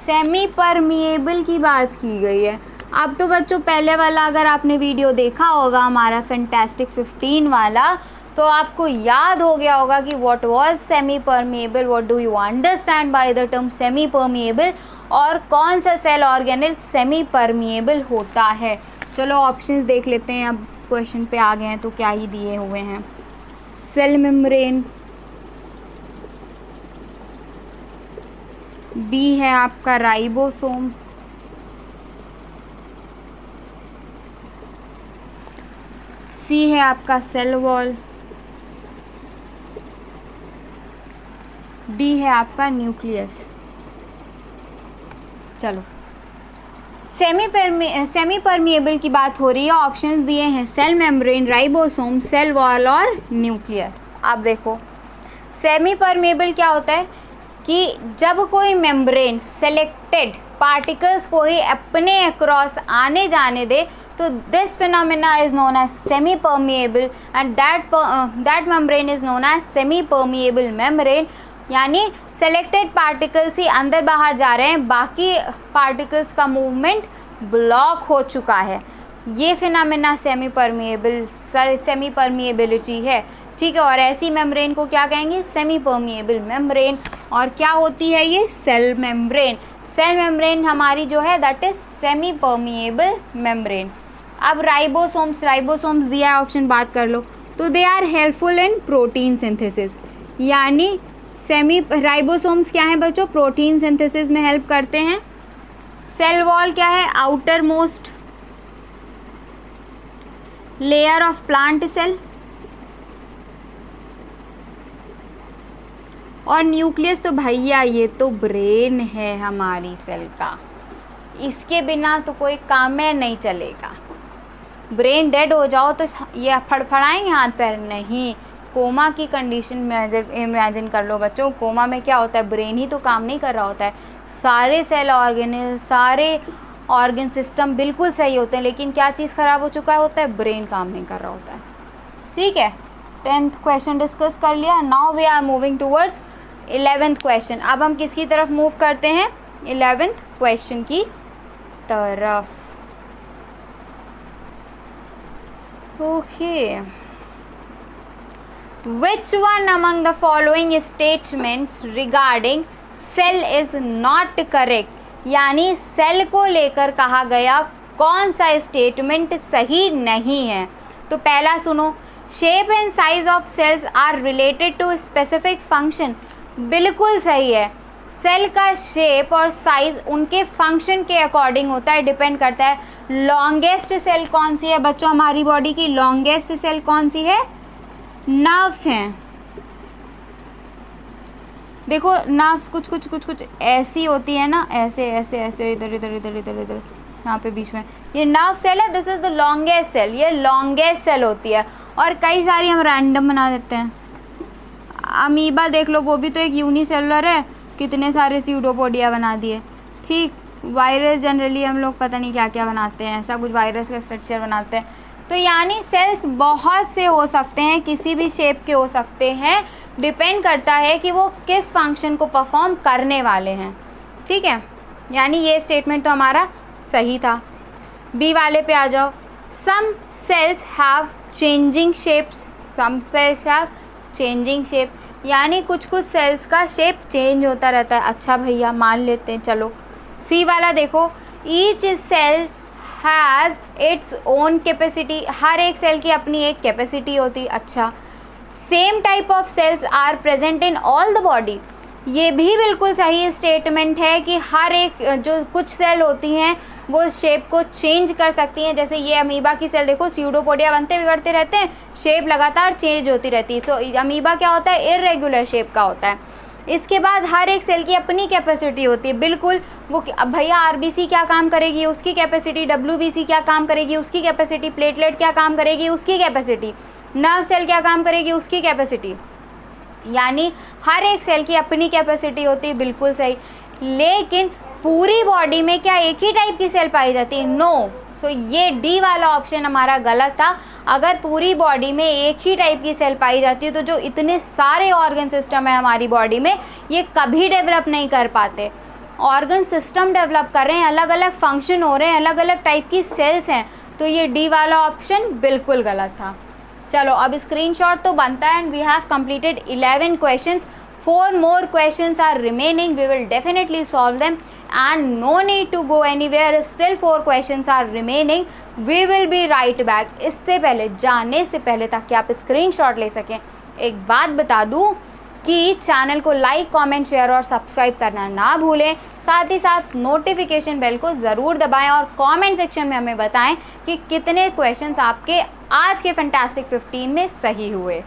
सेमी परमिएबल की बात की गई है। अब तो बच्चों पहले वाला अगर आपने वीडियो देखा होगा हमारा फैंटास्टिक 15 वाला, तो आपको याद हो गया होगा कि what was semi permeable, what do you understand by the term semi permeable, और कौन सा सेल ऑर्गेनल सेमी परमिएबल होता है। चलो ऑप्शंस देख लेते हैं, अब क्वेश्चन पे आ गए हैं तो क्या ही दिए हुए हैं। सेल मेम्ब्रेन, बी है आपका राइबोसोम, सी है आपका सेल वॉल, डी है आपका न्यूक्लियस। चलो सेमी परमिएबल की बात हो रही है, ऑप्शंस दिए हैं cell membrane, ribosome, cell wall और न्यूक्लियस। आप देखो सेमी परमिएबल क्या होता है कि जब कोई मेम्ब्रेन सेलेक्टेड पार्टिकल्स को ही अपने अक्रॉस आने जाने दे तो this phenomena is known as semi permeable and that membrane is known as semi permeable membrane. यानी सेलेक्टेड पार्टिकल्स ही अंदर बाहर जा रहे हैं, बाकी पार्टिकल्स का मूवमेंट ब्लॉक हो चुका है, ये फिनोमेना सेमी परमिएबिलिटी है। ठीक है, और ऐसी मेम्ब्रेन को क्या कहेंगे? Semi permeable membrane. और क्या होती है ये? Cell membrane. सेल मेम्ब्रेन हमारी जो है that is semi permeable membrane. अब राइबोसोम्स दिया है ऑप्शन, बात कर लो, तो they are helpful in protein synthesis. यानी राइबोसोम्स क्या है बच्चों? प्रोटीन सिंथेसिस में हेल्प करते हैं। सेल वॉल क्या है? Outer most layer of plant cell. और न्यूक्लियस तो भैया ये तो ब्रेन है हमारी सेल का, इसके बिना तो कोई काम में नहीं चलेगा। ब्रेन डेड हो जाओ तो ये फड़फड़ाएंगे हाथ पैर? नहीं। कोमा की कंडीशन में इमेजिन कर लो बच्चों, कोमा में क्या होता है? ब्रेन ही तो काम नहीं कर रहा होता है, सारे सेल ऑर्गेनल, सारे ऑर्गन सिस्टम बिल्कुल सही होते हैं, लेकिन क्या चीज़ ख़राब हो चुका होता है? ब्रेन काम नहीं कर रहा होता है। ठीक है, 10th क्वेश्चन डिस्कस कर लिया। Now we are moving towards 11th question. अब हम किसकी तरफ मूव करते हैं? 11th क्वेश्चन की तरफ। Okay, Which one among the following statements regarding cell is not correct? यानी सेल को लेकर कहा गया कौन सा स्टेटमेंट सही नहीं है। तो पहला सुनो, shape and size of cells are related to specific function. बिल्कुल सही है, सेल का शेप और साइज उनके फंक्शन के अकॉर्डिंग होता है, डिपेंड करता है। लॉन्गेस्ट सेल कौन सी है बच्चों? हमारी बॉडी की लॉन्गेस्ट सेल कौन सी है? नर्व्स हैं। देखो नर्व्स कुछ ऐसी होती है ना, ऐसे ऐसे ऐसे, इधर इधर इधर इधर इधर, यहाँ पे बीच में ये नर्व सेल है, this is the longest cell, ये लॉन्गेस्ट सेल होती है। और कई सारी हम रैंडम बना देते हैं। अमीबा देख लो, वो भी तो एक यूनिसेलुलर है, कितने सारे स्यूडोपोडिया बना दिए। ठीक, वायरस जनरली हम लोग पता नहीं क्या क्या बनाते हैं, ऐसा कुछ वायरस का स्ट्रक्चर बनाते हैं। तो यानी सेल्स बहुत से हो सकते हैं, किसी भी शेप के हो सकते हैं, डिपेंड करता है कि वो किस फंक्शन को परफॉर्म करने वाले हैं। ठीक है, यानी ये स्टेटमेंट तो हमारा सही था। बी वाले पे आ जाओ। Some cells have changing shapes, some cells have changing shape, यानी कुछ कुछ सेल्स का शेप चेंज होता रहता है। अच्छा भैया मान लेते हैं, चलो। सी वाला देखो, each cell has its own capacity, हर एक सेल की अपनी एक कैपेसिटी होती। अच्छा, same type of cells are present in all the body, ये भी बिल्कुल सही स्टेटमेंट है कि हर एक जो कुछ सेल होती हैं वो शेप को चेंज कर सकती हैं। जैसे ये अमीबा की सेल देखो, स्यूडोपोडिया बनते बिगड़ते रहते हैं, शेप लगातार चेंज होती रहती है। तो अमीबा क्या होता है, इर्रेगुलर शेप का होता है। इसके बाद हर एक सेल की अपनी कैपेसिटी होती है, बिल्कुल। वो अब भैया आरबीसी क्या काम करेगी, उसकी कैपेसिटी, डब्ल्यूबीसी क्या काम करेगी, उसकी कैपेसिटी, प्लेटलेट क्या काम करेगी, उसकी कैपेसिटी, नर्व सेल क्या काम करेगी, उसकी कैपेसिटी, यानी हर एक सेल की अपनी कैपेसिटी होती है, बिल्कुल सही। लेकिन पूरी बॉडी में क्या एक ही टाइप की सेल पाई जाती है? नो। तो ये डी वाला ऑप्शन हमारा गलत था। अगर पूरी बॉडी में एक ही टाइप की सेल पाई जाती है तो जो इतने सारे ऑर्गन सिस्टम है हमारी बॉडी में, ये कभी डेवलप नहीं कर पाते। ऑर्गन सिस्टम डेवलप कर रहे हैं, अलग अलग फंक्शन हो रहे हैं, अलग अलग टाइप की सेल्स हैं, तो ये डी वाला ऑप्शन बिल्कुल गलत था। चलो अब स्क्रीनशॉट तो बनता है। And we have completed 11 questions, 4 more questions are remaining, we will definitely solve them and no need to go anywhere, still 4 questions are remaining, we will be right back। इससे पहले, जाने से पहले, ताकि आप स्क्रीनशॉट ले सकें, एक बात बता दूं कि चैनल को लाइक, कमेंट, शेयर और सब्सक्राइब करना ना भूलें। साथ ही साथ नोटिफिकेशन बेल को ज़रूर दबाएं और कमेंट सेक्शन में हमें बताएं कि कितने क्वेश्चंस आपके आज के फैंटास्टिक 15 में सही हुए।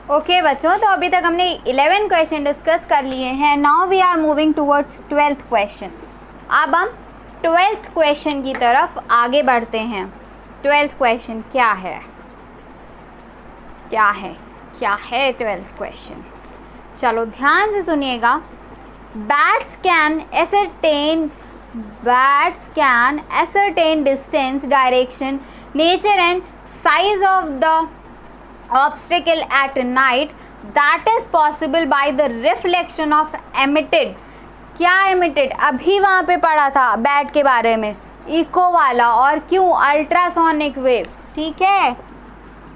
ओके बच्चों, तो अभी तक हमने 11 क्वेश्चन डिस्कस कर लिए हैं। Now we are moving towards 12th question. अब हम 12th क्वेश्चन की तरफ आगे बढ़ते हैं। 12th क्वेश्चन क्या है, क्या है, क्या है 12th क्वेश्चन? चलो ध्यान से सुनिएगा। Bats can ascertain distance, direction, nature and size of the obstacle at night, that is possible by the reflection of emitted, क्या emitted, अभी वहाँ पे पढ़ा था बैट के बारे में, इको वाला, और क्यों, अल्ट्रासोनिक वेव्स। ठीक है,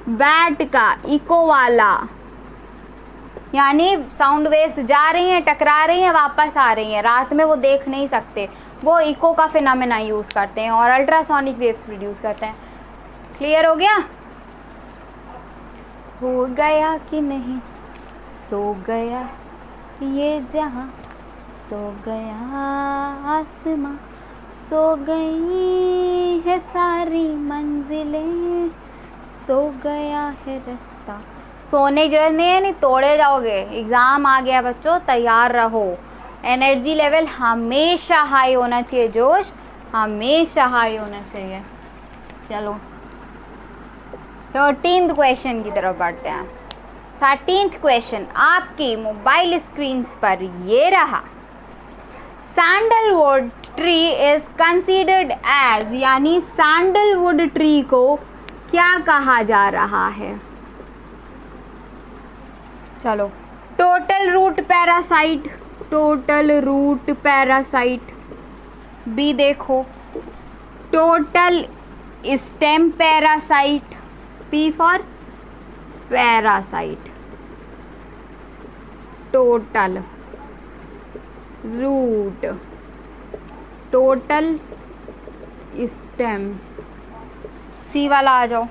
बैट का इको वाला, यानी साउंड वेव्स जा रही हैं, टकरा रही हैं, वापस आ रही हैं, रात में वो देख नहीं सकते, वो इको का फिनोमेना यूज़ करते हैं और अल्ट्रासोनिक वेव्स प्रोड्यूस करते हैं। क्लियर हो गया? हो गया कि नहीं, सो गया ये जहां, सो गया आसमां, सो गई है सारी मंजिलें, सो गया है रास्ता। सोने की जरूरत नहीं है, नहीं तोड़े जाओगे। एग्ज़ाम आ गया बच्चों, तैयार रहो। एनर्जी लेवल हमेशा हाई होना चाहिए, जोश हमेशा हाई होना चाहिए। चलो 13th क्वेश्चन की तरफ बढ़ते हैं। 13th क्वेश्चन आपकी मोबाइल स्क्रीन पर ये रहा। Sandalwood tree is considered as, यानी सैंडलवुड ट्री को क्या कहा जा रहा है? चलो, total root parasite, total root parasite. B देखो, total stem parasite, P for parasite, total root, total stem. C वाला आ जाओ,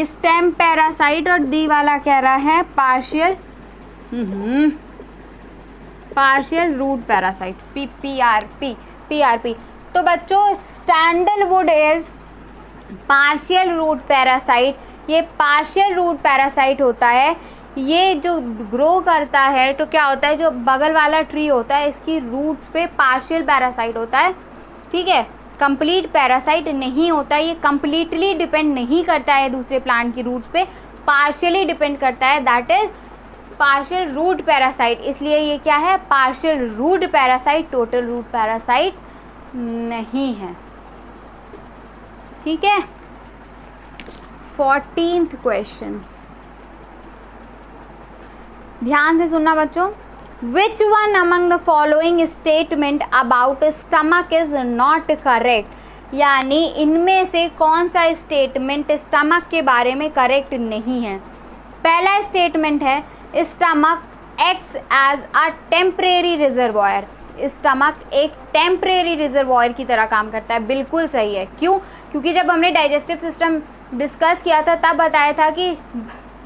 स्टेम पैरासाइट, और डी वाला कह रहा है partial partial root parasite, PRP. तो बच्चों sandalwood is partial root parasite ये पार्शियल रूट पैरासाइट होता है। ये जो ग्रो करता है तो क्या होता है, जो बगल वाला ट्री होता है इसकी रूट्स पे पार्शियल पैरासाइट होता है, ठीक है, कंप्लीट पैरासाइट नहीं होता है। ये कंप्लीटली डिपेंड नहीं करता है दूसरे प्लांट की रूट्स पे, पार्शियली डिपेंड करता है, that is partial root parasite. इसलिए ये क्या है, partial root parasite, total root parasite नहीं है, ठीक है। 14th क्वेश्चन, ध्यान से सुनना बच्चों। Which one among the following statement about stomach is not correct? यानी इनमें से कौन सा स्टेटमेंट स्टमक के बारे में करेक्ट नहीं है। पहला स्टेटमेंट है stomach acts as a temporary reservoir. Stomach एक टेम्परेरी रिजर्वॉयर की तरह काम करता है, बिल्कुल सही है। क्यों? क्योंकि जब हमने डाइजेस्टिव सिस्टम डिस्कस किया था तब बताया था कि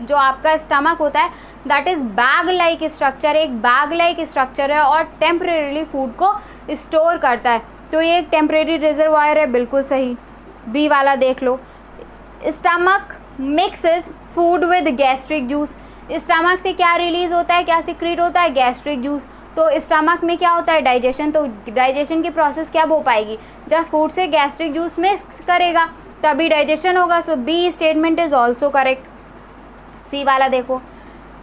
जो आपका स्टमक होता है that is bag like structure, एक बैग लाइक स्ट्रक्चर है और टेम्परेरीली फूड को स्टोर करता है, तो ये एक टेम्परेरी रिजर्वायर है, बिल्कुल सही। बी वाला देख लो, stomach mixes food with gastric juice. Stomach से क्या रिलीज होता है, क्या सिक्रीट होता है, गैस्ट्रिक जूस। तो स्टमक में क्या होता है, डाइजेशन। तो डाइजेशन की प्रोसेस कब हो पाएगी, जब फूड से गैस्ट्रिक जूस मिक्स करेगा तभी डाइजेशन होगा। So B statement is also correct. C वाला देखो,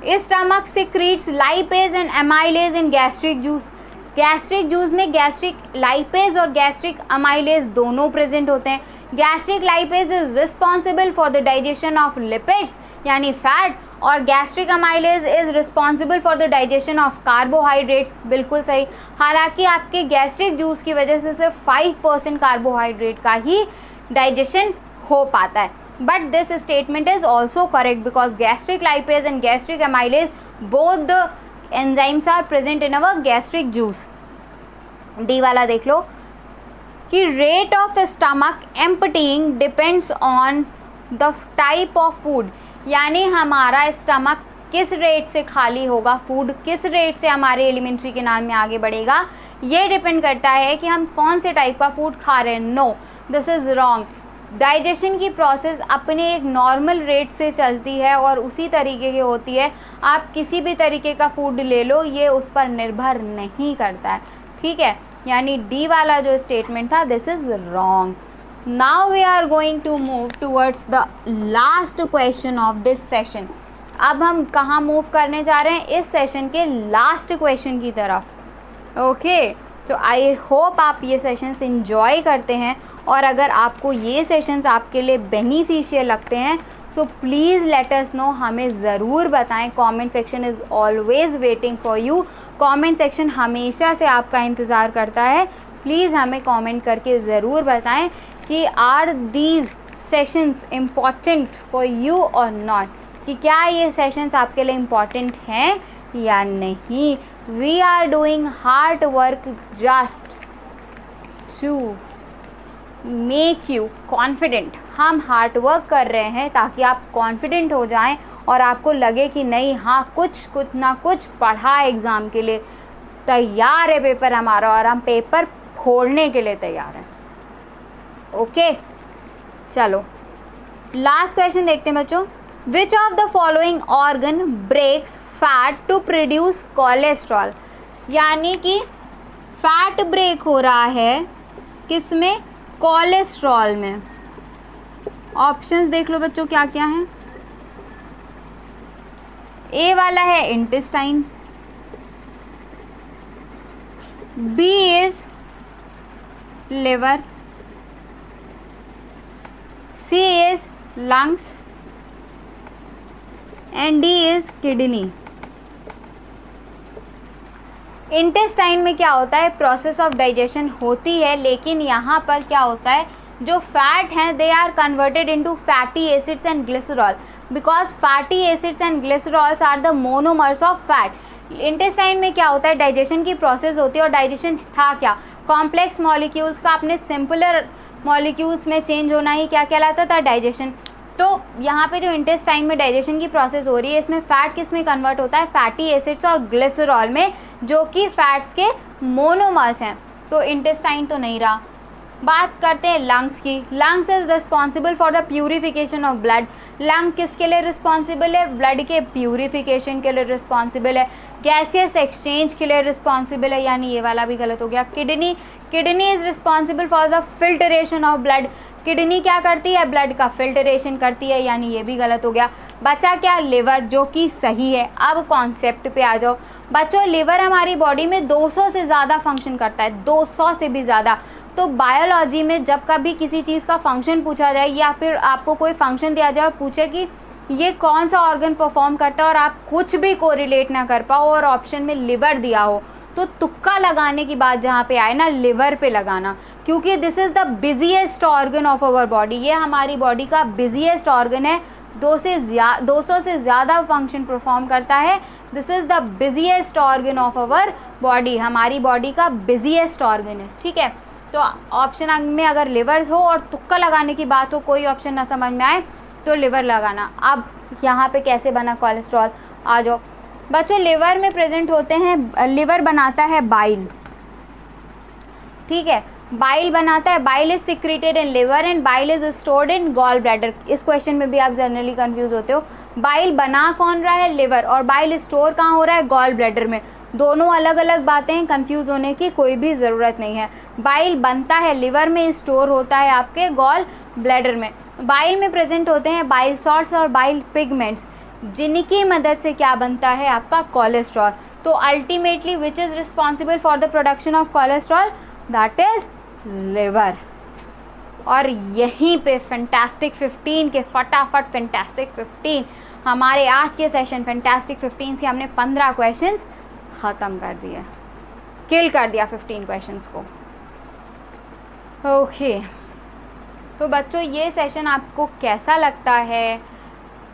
stomach secretes lipase and amylase in gastric juice. Gastric juice में गैस्ट्रिक लाइपेज और गैस्ट्रिक अमाइलेज दोनों प्रेजेंट होते हैं। Gastric lipase is responsible for the digestion of lipids यानी फैट, और gastric amylase is responsible for the digestion of carbohydrates, बिल्कुल सही। हालांकि आपके गैस्ट्रिक जूस की वजह से सिर्फ 5% कार्बोहाइड्रेट का ही डाइजेशन हो पाता है, but this statement is also correct because gastric lipase and gastric amylase both the enzymes are present in our gastric juice। D वाला देख लो कि rate of stomach emptying depends on the type of food, यानी हमारा स्टमक किस रेट से खाली होगा, फूड किस रेट से हमारे एलिमेंट्री के नाम में आगे बढ़ेगा, ये डिपेंड करता है कि हम कौन से टाइप का फूड खा रहे हैं। No, this is wrong. Digestion की प्रोसेस अपने एक नॉर्मल रेट से चलती है और उसी तरीके की होती है। आप किसी भी तरीके का फूड ले लो, ये उस पर निर्भर नहीं करता है, ठीक है। यानी डी वाला जो स्टेटमेंट था this is wrong. Now we are going to move towards the last question of this session. अब हम कहाँ मूव करने जा रहे हैं, इस सेशन के लास्ट क्वेश्चन की तरफ। ओके, तो आई होप आप ये सेशंस इन्जॉय करते हैं, और अगर आपको ये सेशंस आपके लिए बेनिफिशियल लगते हैं सो प्लीज़ लेट अस नो, हमें ज़रूर बताएं। Comment section is always waiting for you. Comment section हमेशा से आपका इंतज़ार करता है। प्लीज़ हमें कमेंट करके ज़रूर बताएं कि are these sessions important for you और नॉट, कि क्या ये सेशंस आपके लिए इम्पॉर्टेंट हैं या नहीं। We are doing hard work just to make you confident. हम हार्ड वर्क कर रहे हैं ताकि आप कॉन्फिडेंट हो जाएं और आपको लगे कि नहीं, हाँ कुछ ना कुछ पढ़ा एग्ज़ाम के लिए, तैयार है पेपर हमारा और हम पेपर फोड़ने के लिए तैयार हैं। ओके, चलो लास्ट क्वेश्चन देखते हैं बच्चों। Which of the following organ breaks fat to produce cholesterol, यानी कि फैट ब्रेक हो रहा है किस में, कोलेस्ट्रॉल में। ऑप्शंस देख लो बच्चों क्या क्या हैं। ए वाला है intestine, B is liver, C is lungs and D is kidney. Intestine में क्या होता है, प्रोसेस ऑफ डाइजेशन होती है, लेकिन यहाँ पर क्या होता है, जो फैट हैं they are converted into fatty acids and glycerol, because fatty acids and glycerols are the monomers of fat. Intestine में क्या होता है, डाइजेशन की प्रोसेस होती है, और डाइजेशन था क्या, कॉम्प्लेक्स मॉलिक्यूल्स का अपने सिंपलर मॉलिक्यूल्स में चेंज होना ही क्या कहलाता था, डाइजेशन। तो यहाँ पे जो इंटेस्टाइन में डाइजेशन की प्रोसेस हो रही है, इसमें फैट किस में कन्वर्ट होता है, फैटी एसिड्स और ग्लिसरॉल में, जो कि फैट्स के मोनोमर्स हैं। तो इंटेस्टाइन तो नहीं रहा, बात करते हैं लंग्स की। Lungs is responsible for the purification of blood. Lung किसके लिए रिस्पॉन्सिबल है? ब्लड के प्यूरिफिकेशन के लिए रिस्पॉन्सिबल है। गैसियस एक्सचेंज के लिए रिस्पॉन्सिबल है, यानी ये वाला भी गलत हो गया। Kidney, kidney is responsible for the filtration of blood. Kidney क्या करती है? ब्लड का फिल्टरेशन करती है, यानी ये भी गलत हो गया। बचा क्या? लिवर, जो कि सही है। अब कॉन्सेप्ट पे आ जाओ बच्चों। लिवर हमारी बॉडी में 200 से ज़्यादा फंक्शन करता है, 200 से भी ज़्यादा। तो बायोलॉजी में जब कभी किसी चीज़ का फंक्शन पूछा जाए या फिर आपको कोई फंक्शन दिया जाए, पूछे कि ये कौन सा ऑर्गन परफॉर्म करता है और आप कुछ भी कोरिलेट ना कर पाओ और ऑप्शन में लिवर दिया हो, तो तुक्का लगाने की बात जहाँ पे आए ना, लिवर पे लगाना, क्योंकि this is the busiest organ of our body. ये हमारी बॉडी का बिजिएस्ट ऑर्गन है, 200 से ज़्यादा फंक्शन परफॉर्म करता है। This is the busiest organ of our body, हमारी बॉडी का बिजिएस्ट ऑर्गन है। ठीक है, तो ऑप्शन में अगर लिवर हो और तुक्का लगाने की बात हो, कोई ऑप्शन ना समझ में आए तो लिवर लगाना। अब यहाँ पे कैसे बना कोलेस्ट्रॉल, आ जाओ बच्चों। लिवर में प्रेजेंट होते हैं, लिवर बनाता है बाइल। ठीक है, बाइल बनाता है। Bile is secreted in liver and bile is stored in gall bladder. इस क्वेश्चन में भी आप जनरली कंफ्यूज होते हो। बाइल बना कौन रहा है? लिवर। और बाइल स्टोर कहाँ हो रहा है? गॉल ब्लैडर में। दोनों अलग अलग बातें हैं, कंफ्यूज होने की कोई भी ज़रूरत नहीं है। बाइल बनता है लिवर में, स्टोर होता है आपके गॉल ब्लैडर में। बाइल में प्रेजेंट होते हैं बाइल सॉल्ट्स और बाइल पिगमेंट्स, जिनकी मदद से क्या बनता है? आपका कोलेस्ट्रॉल। तो ultimately which is responsible for the production of cholesterol? That is liver. और यहीं पे फैंटास्टिक 15 के फटाफट फैंटास्टिक 15 हमारे आज के सेशन फैंटास्टिक 15 से हमने 15 क्वेश्चंस ख़त्म कर दिया, किल कर दिया 15 क्वेश्चंस को। ओके, तो बच्चों ये सेशन आपको कैसा लगता है,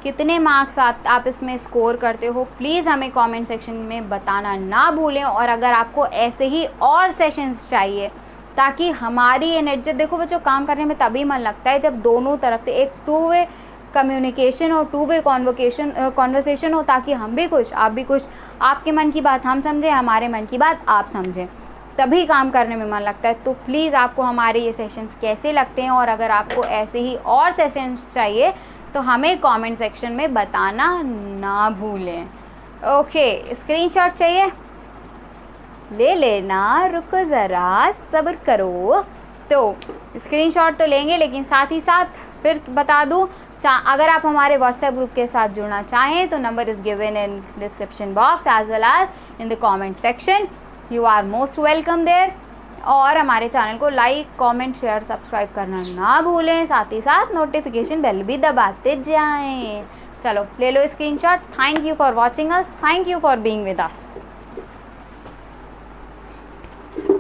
कितने मार्क्स आप इसमें स्कोर करते हो, प्लीज़ हमें कमेंट सेक्शन में बताना ना भूलें। और अगर आपको ऐसे ही और सेशंस चाहिए ताकि हमारी एनर्जी, देखो बच्चों काम करने में तभी मन लगता है जब दोनों तरफ से एक 2 वे कम्युनिकेशन और 2 वे कॉन्वर्सेशन हो, ताकि हम भी खुश, आप भी खुश, आपके मन की बात हम समझें, हमारे मन की बात आप समझें, तभी काम करने में मन लगता है। तो प्लीज़ आपको हमारे ये सेशंस कैसे लगते हैं और अगर आपको ऐसे ही और सेशंस चाहिए तो हमें कमेंट सेक्शन में बताना ना भूलें। ओके, स्क्रीनशॉट चाहिए? ले लेना, रुको ज़रा सब्र करो। तो स्क्रीनशॉट तो लेंगे, लेकिन साथ ही साथ फिर बता दूँ, अगर आप हमारे व्हाट्सएप ग्रुप के साथ जुड़ना चाहें तो number is given in description box as well as in the comment section. You are most welcome there. और हमारे चैनल को लाइक, कमेंट, शेयर, सब्सक्राइब करना ना भूलें, साथ ही साथ नोटिफिकेशन बेल भी दबाते जाएं। चलो ले लो screenshot. Thank you for watching us, thank you for being with us.